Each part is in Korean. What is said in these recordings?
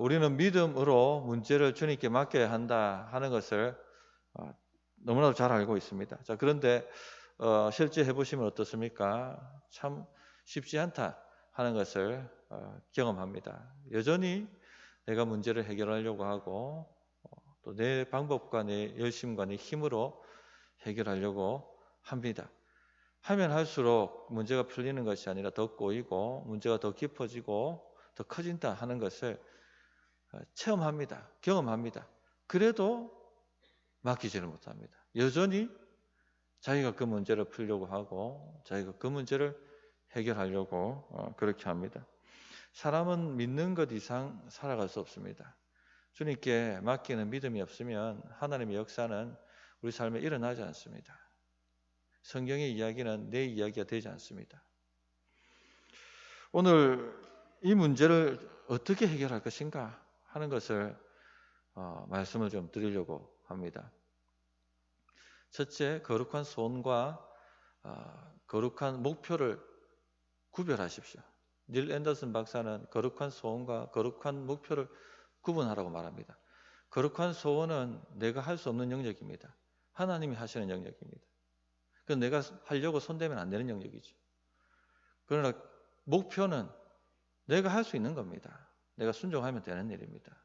우리는 믿음으로 문제를 주님께 맡겨야 한다 하는 것을 너무나도 잘 알고 있습니다. 자, 그런데 실제 해보시면 어떻습니까? 참 쉽지 않다 하는 것을 경험합니다. 여전히 내가 문제를 해결하려고 하고 또 내 방법과 내 열심과 내 힘으로 해결하려고 합니다. 하면 할수록 문제가 풀리는 것이 아니라 더 꼬이고 문제가 더 깊어지고 더 커진다 하는 것을 체험합니다. 경험합니다. 그래도 맡기지를 못합니다. 여전히 자기가 그 문제를 풀려고 하고 자기가 그 문제를 해결하려고 그렇게 합니다. 사람은 믿는 것 이상 살아갈 수 없습니다. 주님께 맡기는 믿음이 없으면 하나님의 역사는 우리 삶에 일어나지 않습니다. 성경의 이야기는 내 이야기가 되지 않습니다. 오늘 이 문제를 어떻게 해결할 것인가 하는 것을 말씀을 좀 드리려고 합니다. 첫째, 거룩한 소원과 거룩한 목표를 구별하십시오. 닐 앤더슨 박사는 거룩한 소원과 거룩한 목표를 구분하라고 말합니다. 거룩한 소원은 내가 할 수 없는 영역입니다. 하나님이 하시는 영역입니다. 그건 내가 하려고 손대면 안 되는 영역이죠. 그러나 목표는 내가 할 수 있는 겁니다. 내가 순종하면 되는 일입니다.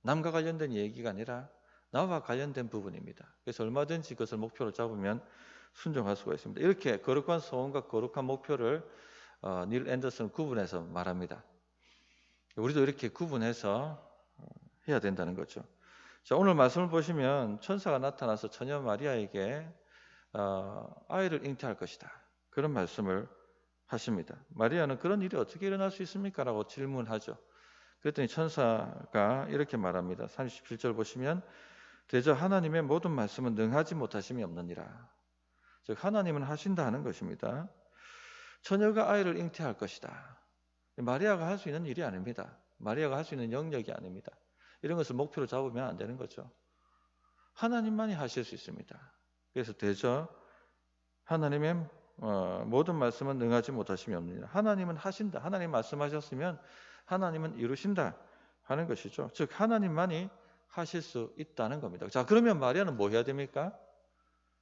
남과 관련된 얘기가 아니라 나와 관련된 부분입니다. 그래서 얼마든지 그것을 목표로 잡으면 순종할 수가 있습니다. 이렇게 거룩한 소원과 거룩한 목표를 닐 앤더슨 구분해서 말합니다. 우리도 이렇게 구분해서 해야 된다는 거죠. 자, 오늘 말씀을 보시면 천사가 나타나서 처녀 마리아에게 아이를 잉태할 것이다. 그런 말씀을 하십니다. 마리아는 그런 일이 어떻게 일어날 수 있습니까? 라고 질문하죠. 그랬더니 천사가 이렇게 말합니다. 37절 보시면 대저 하나님의 모든 말씀은 능하지 못하심이 없느니라. 즉 하나님은 하신다 하는 것입니다. 처녀가 아이를 잉태할 것이다. 마리아가 할 수 있는 일이 아닙니다. 마리아가 할 수 있는 영역이 아닙니다. 이런 것을 목표로 잡으면 안 되는 거죠. 하나님만이 하실 수 있습니다. 그래서 대저 하나님의 모든 말씀은 능하지 못하심이 없느니라. 하나님은 하신다. 하나님 말씀하셨으면 하나님은 이루신다 하는 것이죠. 즉 하나님만이 하실 수 있다는 겁니다. 자, 그러면 마리아는 뭐 해야 됩니까?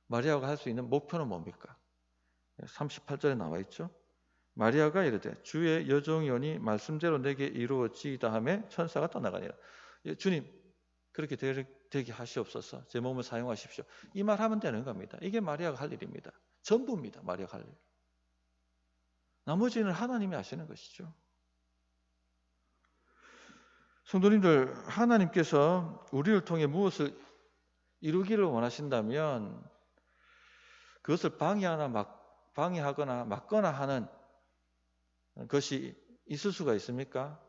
마리아가 할 수 있는 목표는 뭡니까? 38절에 나와 있죠. 마리아가 이르되 주의 여종이오니 말씀대로 내게 이루어지이다 하매 천사가 떠나가니라. 주님 그렇게 되게 하시옵소서. 제 몸을 사용하십시오. 이 말 하면 되는 겁니다. 이게 마리아가 할 일입니다. 전부입니다. 마리아가 할 일. 나머지는 하나님이 하시는 것이죠. 성도님들, 하나님께서 우리를 통해 무엇을 이루기를 원하신다면 그것을 방해하거나 막거나 하는 것이 있을 수가 있습니까?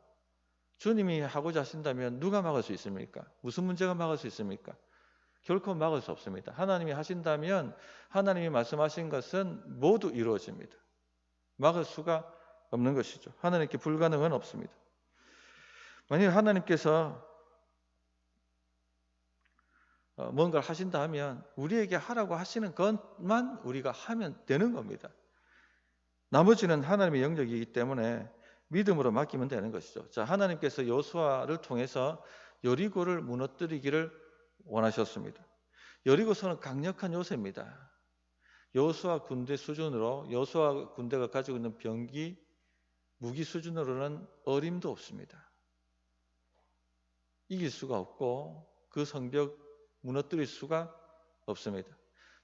주님이 하고자 하신다면 누가 막을 수 있습니까? 무슨 문제가 막을 수 있습니까? 결코 막을 수 없습니다. 하나님이 하신다면 하나님이 말씀하신 것은 모두 이루어집니다. 막을 수가 없는 것이죠. 하나님께 불가능은 없습니다. 만약 하나님께서 뭔가를 하신다 하면 우리에게 하라고 하시는 것만 우리가 하면 되는 겁니다. 나머지는 하나님의 영역이기 때문에 믿음으로 맡기면 되는 것이죠. 자, 하나님께서 여호수아를 통해서 여리고를 무너뜨리기를 원하셨습니다. 여리고성은 강력한 요새입니다. 여호수아 군대 수준으로 여호수아 군대가 가지고 있는 병기, 무기 수준으로는 어림도 없습니다. 이길 수가 없고 그 성벽 무너뜨릴 수가 없습니다.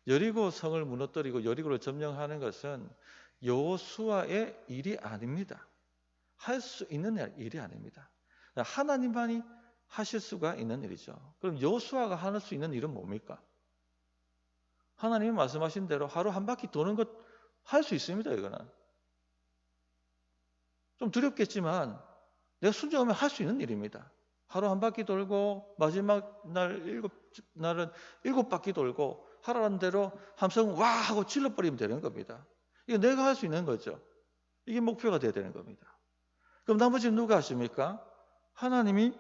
여리고 성을 무너뜨리고 여리고를 점령하는 것은 여호수아의 일이 아닙니다. 할 수 있는 일이 아닙니다. 하나님만이 하실 수가 있는 일이죠. 그럼 여호수아가 할 수 있는 일은 뭡니까? 하나님이 말씀하신 대로 하루 한 바퀴 도는 것 할 수 있습니다. 이거는 좀 두렵겠지만 내가 순종하면 할 수 있는 일입니다. 하루 한 바퀴 돌고 마지막 날은 7바퀴 돌고 하라는 대로 함성 와 하고 질러버리면 되는 겁니다. 이거 내가 할 수 있는 거죠. 이게 목표가 돼야 되는 겁니다. 그럼 나머지는 누가 하십니까? 하나님이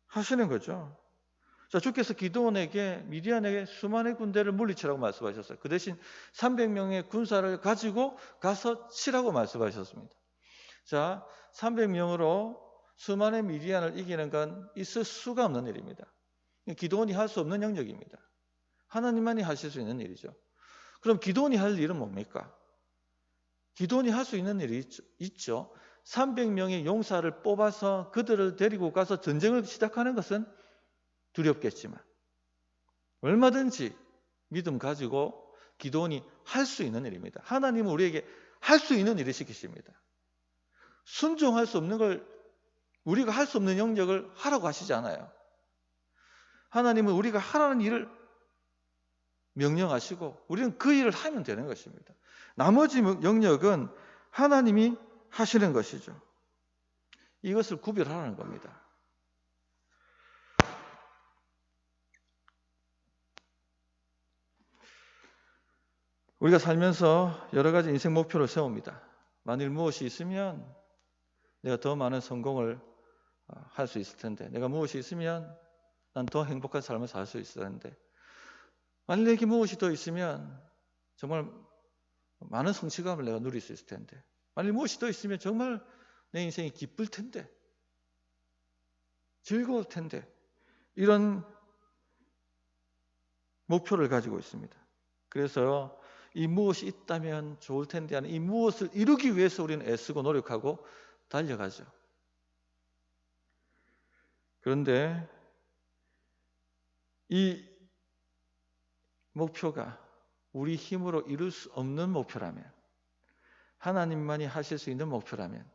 하시는 거죠. 자, 주께서 기드온에게 미디안에게 수많은 군대를 물리치라고 말씀하셨어요. 그 대신 300명의 군사를 가지고 가서 치라고 말씀하셨습니다. 자, 300명으로 수많은 미디안을 이기는 건 있을 수가 없는 일입니다. 기도원이 할 수 없는 영역입니다. 하나님만이 하실 수 있는 일이죠. 그럼 기도원이 할 일은 뭡니까? 기도원이 할 수 있는 일이 있죠. 300명의 용사를 뽑아서 그들을 데리고 가서 전쟁을 시작하는 것은 두렵겠지만 얼마든지 믿음 가지고 기도원이 할 수 있는 일입니다. 하나님은 우리에게 할 수 있는 일을 시키십니다. 순종할 수 없는 걸 우리가 할 수 없는 영역을 하라고 하시지 않아요. 하나님은 우리가 하라는 일을 명령하시고 우리는 그 일을 하면 되는 것입니다. 나머지 영역은 하나님이 하시는 것이죠. 이것을 구별하라는 겁니다. 우리가 살면서 여러 가지 인생 목표를 세웁니다. 만일 무엇이 있으면 내가 더 많은 성공을 할 수 있을 텐데, 내가 무엇이 있으면 난 더 행복한 삶을 살 수 있을 텐데, 만일 내게 무엇이 더 있으면 정말 많은 성취감을 내가 누릴 수 있을 텐데, 만일 무엇이 더 있으면 정말 내 인생이 기쁠 텐데, 즐거울 텐데, 이런 목표를 가지고 있습니다. 그래서 이 무엇이 있다면 좋을 텐데 하는 이 무엇을 이루기 위해서 우리는 애쓰고 노력하고 달려가죠. 그런데 이 목표가 우리 힘으로 이룰 수 없는 목표라면, 하나님만이 하실 수 있는 목표라면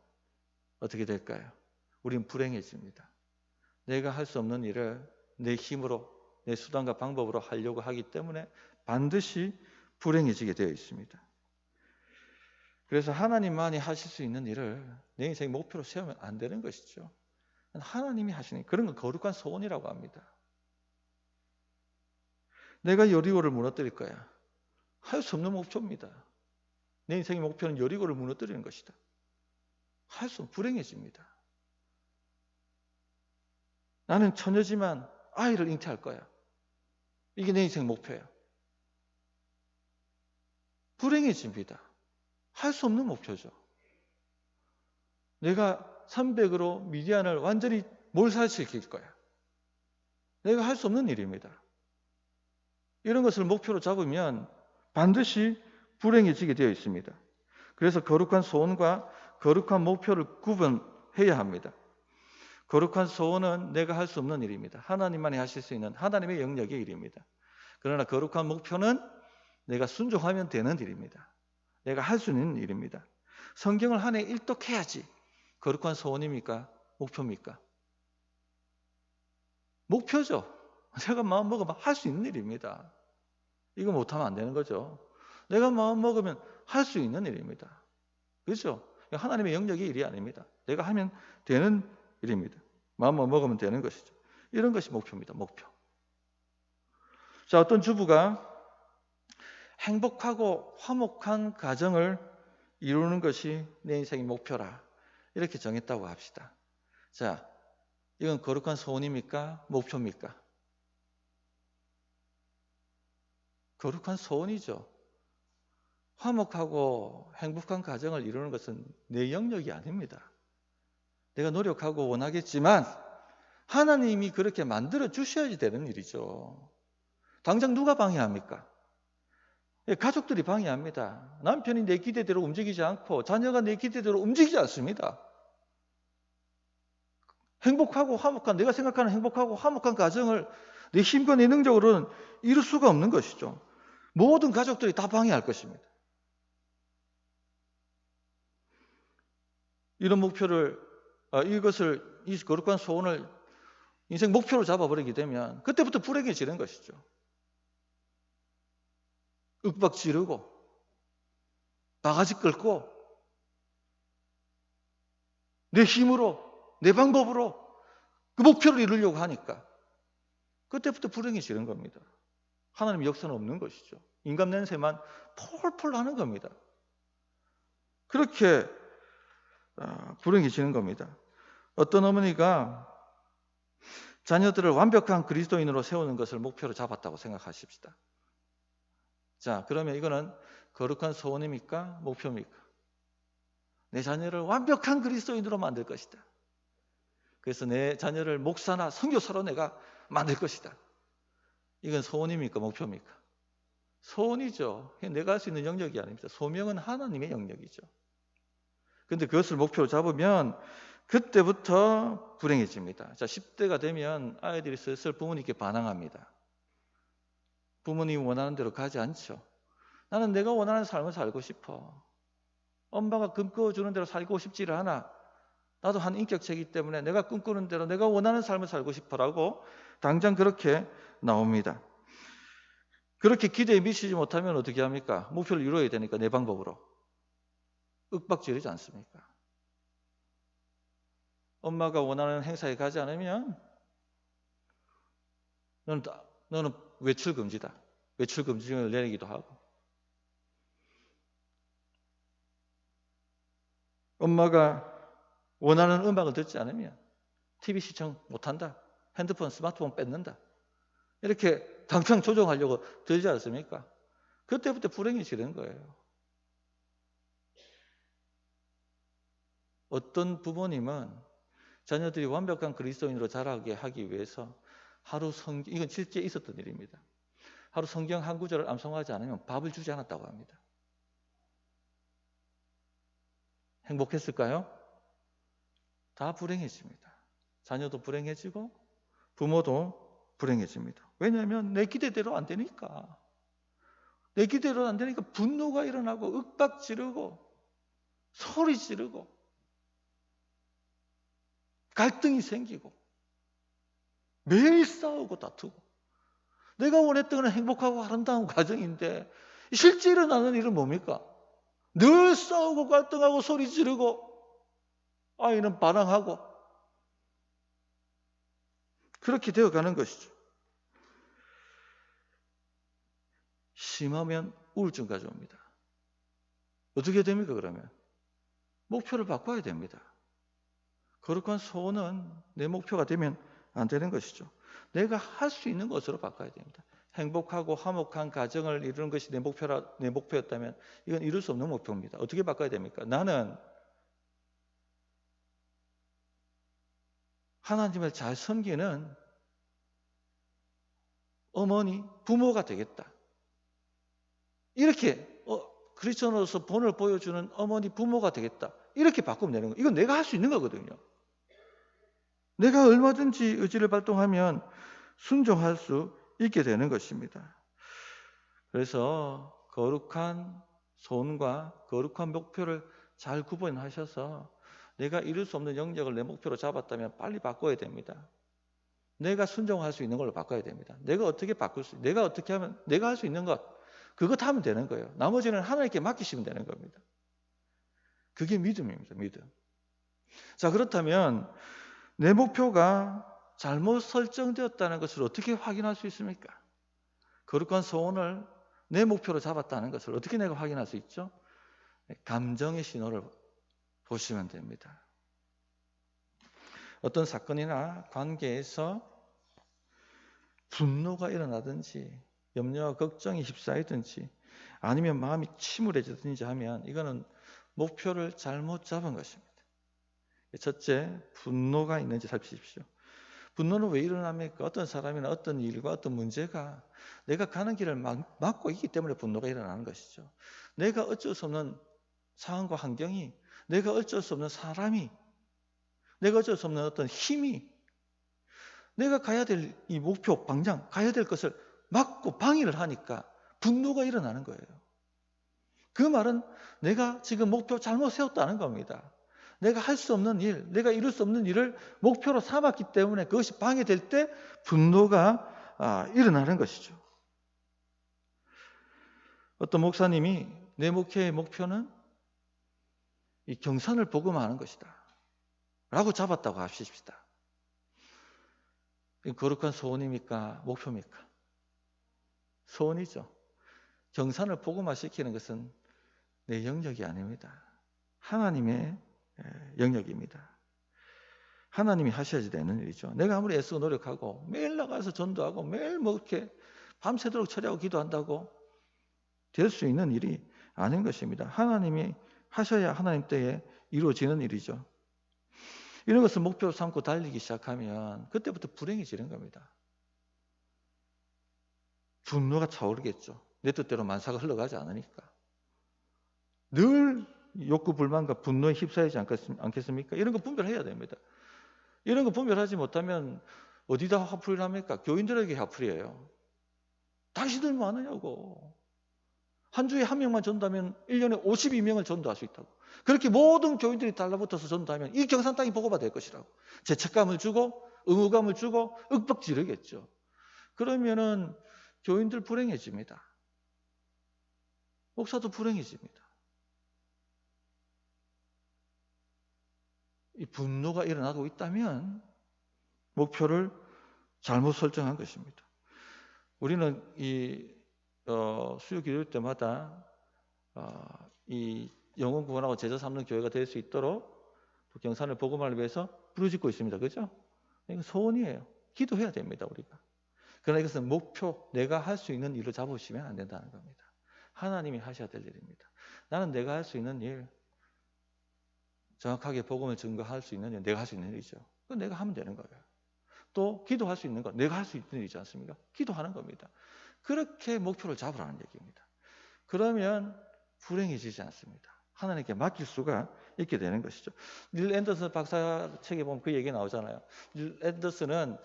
어떻게 될까요? 우린 불행해집니다. 내가 할 수 없는 일을 내 힘으로, 내 수단과 방법으로 하려고 하기 때문에 반드시 불행해지게 되어 있습니다. 그래서 하나님만이 하실 수 있는 일을 내 인생의 목표로 세우면 안 되는 것이죠. 하나님이 하시는 그런 건 거룩한 소원이라고 합니다. 내가 여리고를 무너뜨릴 거야. 할 수 없는 목표입니다. 내 인생의 목표는 여리고를 무너뜨리는 것이다. 할 수 없으면 불행해집니다. 나는 처녀지만 아이를 잉태할 거야. 이게 내 인생 목표야. 불행해집니다. 할 수 없는 목표죠. 내가 300으로 미디안을 완전히 몰살시킬 거야. 내가 할 수 없는 일입니다. 이런 것을 목표로 잡으면 반드시 불행해지게 되어 있습니다. 그래서 거룩한 소원과 거룩한 목표를 구분해야 합니다. 거룩한 소원은 내가 할 수 없는 일입니다. 하나님만이 하실 수 있는 하나님의 영역의 일입니다. 그러나 거룩한 목표는 내가 순종하면 되는 일입니다. 내가 할 수 있는 일입니다. 성경을 한 해 일독해야지 거룩한 소원입니까? 목표입니까? 목표죠. 내가 마음 먹으면 할 수 있는 일입니다. 이거 못하면 안 되는 거죠. 내가 마음 먹으면 할 수 있는 일입니다. 그렇죠? 하나님의 영역의 일이 아닙니다. 내가 하면 되는 일입니다. 마음만 먹으면 되는 것이죠. 이런 것이 목표입니다. 목표. 자, 어떤 주부가 행복하고 화목한 가정을 이루는 것이 내 인생의 목표라 이렇게 정했다고 합시다. 자, 이건 거룩한 소원입니까? 목표입니까? 거룩한 소원이죠. 화목하고 행복한 가정을 이루는 것은 내 영역이 아닙니다. 내가 노력하고 원하겠지만 하나님이 그렇게 만들어 주셔야지 되는 일이죠. 당장 누가 방해합니까? 가족들이 방해합니다. 남편이 내 기대대로 움직이지 않고 자녀가 내 기대대로 움직이지 않습니다. 행복하고 화목한, 내가 생각하는 행복하고 화목한 가정을 내 힘과 내 능력으로는 이룰 수가 없는 것이죠. 모든 가족들이 다 방해할 것입니다. 이런 목표를, 이 거룩한 소원을 인생 목표로 잡아버리게 되면 그때부터 불행해지는 것이죠. 윽박 지르고 바가지 끌고 내 힘으로 내 방법으로 그 목표를 이루려고 하니까 그때부터 불행해지는 겁니다. 하나님 역사는 없는 것이죠. 인간 냄새만 폴폴 나는 겁니다. 그렇게 불행해지는 겁니다. 어떤 어머니가 자녀들을 완벽한 그리스도인으로 세우는 것을 목표로 잡았다고 생각하십시다. 자, 그러면 이거는 거룩한 소원입니까? 목표입니까? 내 자녀를 완벽한 그리스도인으로 만들 것이다. 그래서 내 자녀를 목사나 선교사로 내가 만들 것이다. 이건 소원입니까? 목표입니까? 소원이죠. 내가 할 수 있는 영역이 아닙니다. 소명은 하나님의 영역이죠. 그런데 그것을 목표로 잡으면 그때부터 불행해집니다. 자, 10대가 되면 아이들이 슬슬 부모님께 반항합니다. 부모님이 원하는 대로 가지 않죠. 나는 내가 원하는 삶을 살고 싶어. 엄마가 꿈꿔주는 대로 살고 싶지를 않아. 나도 한 인격체이기 때문에 내가 꿈꾸는 대로 내가 원하는 삶을 살고 싶어라고 당장 그렇게 나옵니다. 그렇게 기대에 미치지 못하면 어떻게 합니까? 목표를 이루어야 되니까 내 방법으로. 윽박지르지 않습니까? 엄마가 원하는 행사에 가지 않으면 너는 외출 금지다. 외출 금지령을 내리기도 하고. 엄마가 원하는 음악을 듣지 않으면 TV 시청 못한다. 핸드폰, 스마트폰 뺏는다. 이렇게 당장 조정하려고 들지 않습니까? 그때부터 불행해지는 거예요. 어떤 부모님은 자녀들이 완벽한 그리스도인으로 자라게 하기 위해서 하루 성경, 이건 실제 있었던 일입니다. 하루 성경 한 구절을 암송하지 않으면 밥을 주지 않았다고 합니다. 행복했을까요? 다 불행해집니다. 자녀도 불행해지고 부모도 불행해집니다. 왜냐하면 내 기대대로 안 되니까. 내 기대로 안 되니까 분노가 일어나고 윽박 지르고 소리 지르고 갈등이 생기고 매일 싸우고 다투고 내가 원했던 건 행복하고 아름다운 가정인데 실제 일어나는 일은 뭡니까? 늘 싸우고 갈등하고 소리 지르고 아이는 반항하고 그렇게 되어가는 것이죠. 심하면 우울증까지 옵니다. 어떻게 됩니까 그러면? 목표를 바꿔야 됩니다. 거룩한 소원은 내 목표가 되면 안 되는 것이죠. 내가 할 수 있는 것으로 바꿔야 됩니다. 행복하고 화목한 가정을 이루는 것이 내 목표였다면 이건 이룰 수 없는 목표입니다. 어떻게 바꿔야 됩니까? 나는 하나님을 잘 섬기는 어머니, 부모가 되겠다. 이렇게 크리스천으로서 본을 보여주는 어머니, 부모가 되겠다. 이렇게 바꾸면 되는 거예요. 이건 내가 할 수 있는 거거든요. 내가 얼마든지 의지를 발동하면 순종할 수 있게 되는 것입니다. 그래서 거룩한 소원과 거룩한 목표를 잘 구분하셔서 내가 이룰 수 없는 영역을 내 목표로 잡았다면 빨리 바꿔야 됩니다. 내가 순종할 수 있는 걸로 바꿔야 됩니다. 내가 어떻게 바꿀 수, 내가 어떻게 하면 내가 할 수 있는 것, 그것 하면 되는 거예요. 나머지는 하나님께 맡기시면 되는 겁니다. 그게 믿음입니다. 믿음. 자, 그렇다면 내 목표가 잘못 설정되었다는 것을 어떻게 확인할 수 있습니까? 거룩한 소원을 내 목표로 잡았다는 것을 어떻게 내가 확인할 수 있죠? 감정의 신호를 보시면 됩니다. 어떤 사건이나 관계에서 분노가 일어나든지 염려와 걱정이 휩싸이든지 아니면 마음이 침울해지든지 하면 이거는 목표를 잘못 잡은 것입니다. 첫째, 분노가 있는지 살피십시오. 분노는 왜 일어납니까? 어떤 사람이나 어떤 일과 어떤 문제가 내가 가는 길을 막고 있기 때문에 분노가 일어나는 것이죠. 내가 어쩔 수 없는 상황과 환경이, 내가 어쩔 수 없는 사람이, 내가 어쩔 수 없는 어떤 힘이 내가 가야 될 이 목표, 방향, 가야 될 것을 막고 방해를 하니까 분노가 일어나는 거예요. 그 말은 내가 지금 목표 잘못 세웠다는 겁니다. 내가 할 수 없는 일, 내가 이룰 수 없는 일을 목표로 삼았기 때문에 그것이 방해될 때 분노가 일어나는 것이죠. 어떤 목사님이 내 목회의 목표는 이 경산을 복음하는 것이다 라고 잡았다고 하십시다. 거룩한 소원입니까? 목표입니까? 소원이죠. 경산을 복음화시키는 것은 내 영역이 아닙니다. 하나님의 영역입니다. 하나님이 하셔야지 되는 일이죠. 내가 아무리 애쓰고 노력하고 매일 나가서 전도하고 매일 뭐 이렇게 밤새도록 철야하고 기도한다고 될 수 있는 일이 아닌 것입니다. 하나님이 하셔야 하나님 때에 이루어지는 일이죠. 이런 것을 목표로 삼고 달리기 시작하면 그때부터 불행해지는 겁니다. 분노가 차오르겠죠. 내 뜻대로 만사가 흘러가지 않으니까. 늘 욕구 불만과 분노에 휩싸이지 않겠습니까? 이런 거 분별해야 됩니다. 이런 거 분별하지 못하면 어디다 화풀이를 합니까? 교인들에게 화풀이에요. 당신들 뭐 하느냐고. 한 주에 한 명만 전도하면 1년에 52명을 전도할 수 있다고. 그렇게 모든 교인들이 달라붙어서 전도하면 이 경산 땅이 복음화 될 것이라고. 죄책감을 주고 의무감을 주고 윽박 지르겠죠. 그러면은 교인들 불행해집니다. 목사도 불행해집니다. 이 분노가 일어나고 있다면 목표를 잘못 설정한 것입니다. 우리는 이 수요 기도일 때마다 이 영혼 구원하고 제자 삼는 교회가 될 수 있도록 또 경산을 복음화를 위해서 부르짖고 있습니다. 그죠? 이건 소원이에요. 기도해야 됩니다, 우리가. 그러나 이것은 목표, 내가 할 수 있는 일을 잡으시면 안 된다는 겁니다. 하나님이 하셔야 될 일입니다. 나는 내가 할 수 있는 일, 정확하게 복음을 증거할 수 있는 일, 내가 할 수 있는 일이죠. 그건 내가 하면 되는 거예요. 또 기도할 수 있는 것, 내가 할 수 있는 일이지 않습니까? 기도하는 겁니다. 그렇게 목표를 잡으라는 얘기입니다. 그러면 불행해지지 않습니다. 하나님께 맡길 수가 있게 되는 것이죠. 닐 앤더슨 박사 책에 보면 그 얘기 나오잖아요. 닐 앤더슨은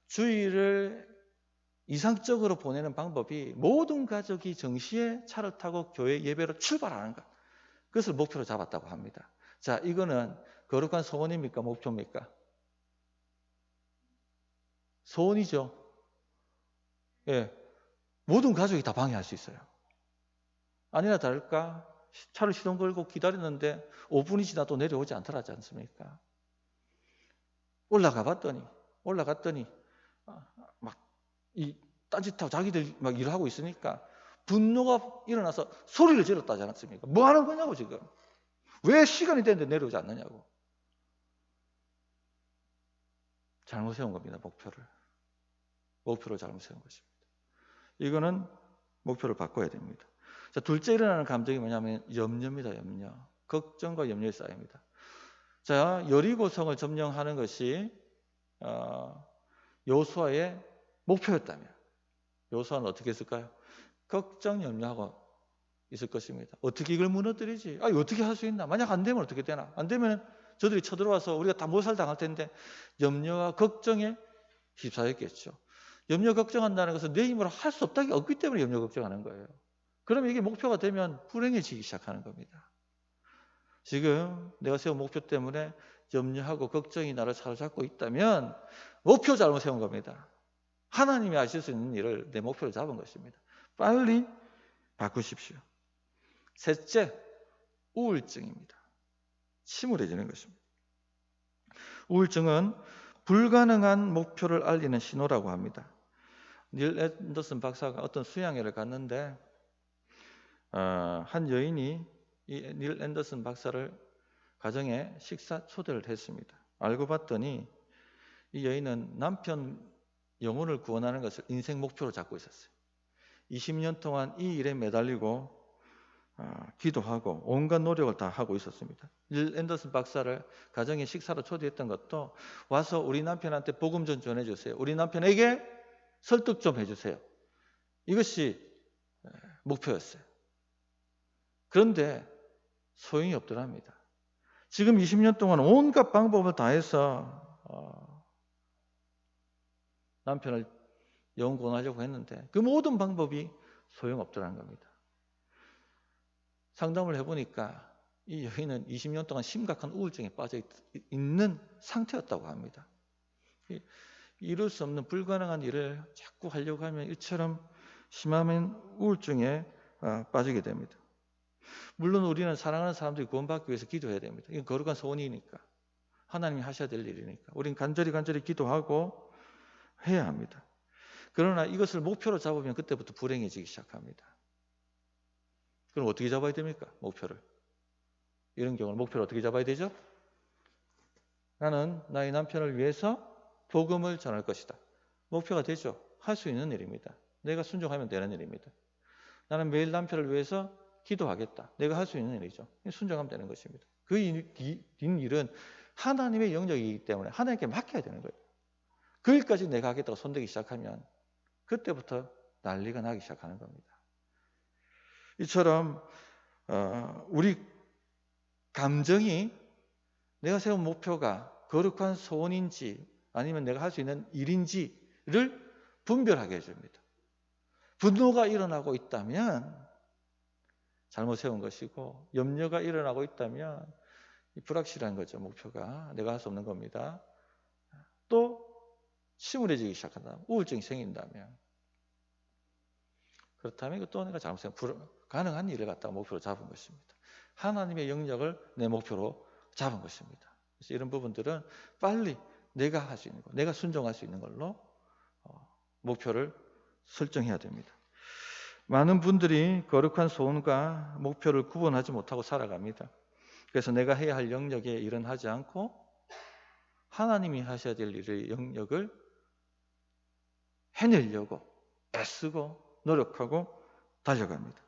주일을 이상적으로 보내는 방법이 모든 가족이 정시에 차를 타고 교회 예배로 출발하는 것. 그것을 목표로 잡았다고 합니다. 자, 이거는 거룩한 소원입니까? 목표입니까? 소원이죠. 예. 모든 가족이 다 방해할 수 있어요. 아니나 다를까? 차를 시동 걸고 기다렸는데 5분이 지나도 내려오지 않더라지 않습니까? 올라갔더니 막 이 딴짓하고 자기들 막 일을 하고 있으니까 분노가 일어나서 소리를 질렀다지 않습니까? 뭐 하는 거냐고 지금. 왜 시간이 됐는데 내려오지 않느냐고. 잘못 세운 겁니다. 목표를 잘못 세운 것입니다. 이거는 목표를 바꿔야 됩니다. 자, 둘째 일어나는 감정이 뭐냐면 염려입니다. 염려. 걱정과 염려에 쌓입니다. 자, 여리고성을 점령하는 것이 여호수아의 목표였다면 여호수아는 어떻게 했을까요? 걱정, 염려하고 있을 것입니다. 어떻게 이걸 무너뜨리지? 어떻게 할 수 있나? 만약 안 되면 어떻게 되나? 안 되면 저들이 쳐들어와서 우리가 다 몰살당할 텐데 염려와 걱정에 휩싸였겠죠. 염려 걱정한다는 것은 내 힘으로 할 수 없기 때문에 염려 걱정하는 거예요. 그러면 이게 목표가 되면 불행해지기 시작하는 겁니다. 지금 내가 세운 목표 때문에 염려하고 걱정이 나를 사로잡고 있다면 목표 잘못 세운 겁니다. 하나님이 하실 수 있는 일을 내 목표를 잡은 것입니다. 빨리 바꾸십시오. 셋째, 우울증입니다. 침울해지는 것입니다. 우울증은 불가능한 목표를 알리는 신호라고 합니다. 닐 앤더슨 박사가 어떤 수양회를 갔는데 한 여인이 이 닐 앤더슨 박사를 가정에 식사 초대를 했습니다. 알고 봤더니 이 여인은 남편 영혼을 구원하는 것을 인생 목표로 잡고 있었어요. 20년 동안 이 일에 매달리고 기도하고 온갖 노력을 다 하고 있었습니다. 닐 앤더슨 박사를 가정에 식사로 초대했던 것도 와서 우리 남편한테 복음 좀 전해주세요. 우리 남편에게 설득 좀 해주세요. 이것이 목표였어요. 그런데 소용이 없더랍니다. 지금 20년 동안 온갖 방법을 다해서 남편을 영혼 구원하려고 했는데 그 모든 방법이 소용없더라는 겁니다. 상담을 해보니까 이 여인은 20년 동안 심각한 우울증에 빠져 있는 상태였다고 합니다. 이룰 수 없는 불가능한 일을 자꾸 하려고 하면 이처럼 심한 우울증에 빠지게 됩니다. 물론 우리는 사랑하는 사람들이 구원받기 위해서 기도해야 됩니다. 이건 거룩한 소원이니까. 하나님이 하셔야 될 일이니까. 우리는 간절히 기도하고 해야 합니다. 그러나 이것을 목표로 잡으면 그때부터 불행해지기 시작합니다. 그럼 어떻게 잡아야 됩니까? 목표를. 이런 경우는 목표를 어떻게 잡아야 되죠? 나는 나의 남편을 위해서 복음을 전할 것이다. 목표가 되죠. 할 수 있는 일입니다. 내가 순종하면 되는 일입니다. 나는 매일 남편을 위해서 기도하겠다. 내가 할 수 있는 일이죠. 순종하면 되는 것입니다. 그 뒷일은 하나님의 영역이기 때문에 하나님께 맡겨야 되는 거예요. 거기까지 내가 하겠다고 손대기 시작하면 그때부터 난리가 나기 시작하는 겁니다. 이처럼 우리 감정이 내가 세운 목표가 거룩한 소원인지 아니면 내가 할 수 있는 일인지를 분별하게 해줍니다. 분노가 일어나고 있다면 잘못 세운 것이고 염려가 일어나고 있다면 불확실한 거죠. 목표가 내가 할 수 없는 겁니다. 또 침울해지기 시작한다. 우울증이 생긴다면 그렇다면 이것도 내가 잘못 세운 가능한 일을 갖다가 목표로 잡은 것입니다. 하나님의 영역을 내 목표로 잡은 것입니다. 그래서 이런 부분들은 빨리 내가 할 수 있는 것, 내가 순종할 수 있는 걸로 목표를 설정해야 됩니다. 많은 분들이 거룩한 소원과 목표를 구분하지 못하고 살아갑니다. 그래서 내가 해야 할 영역의 일은 하지 않고 하나님이 하셔야 될 일의 영역을 해내려고 애쓰고 노력하고 달려갑니다.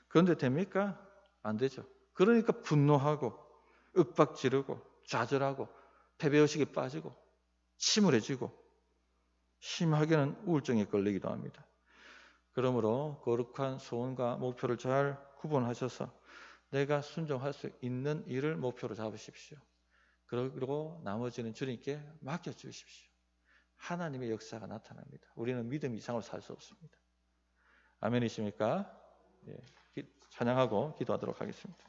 그런데 됩니까? 안 되죠. 그러니까 분노하고 윽박지르고 좌절하고 패배의식에 빠지고 침울해지고 심하게는 우울증에 걸리기도 합니다. 그러므로 거룩한 소원과 목표를 잘 구분하셔서 내가 순종할 수 있는 일을 목표로 잡으십시오. 그리고 나머지는 주님께 맡겨주십시오. 하나님의 역사가 나타납니다. 우리는 믿음 이상으로 살 수 없습니다. 아멘이십니까? 예, 찬양하고 기도하도록 하겠습니다.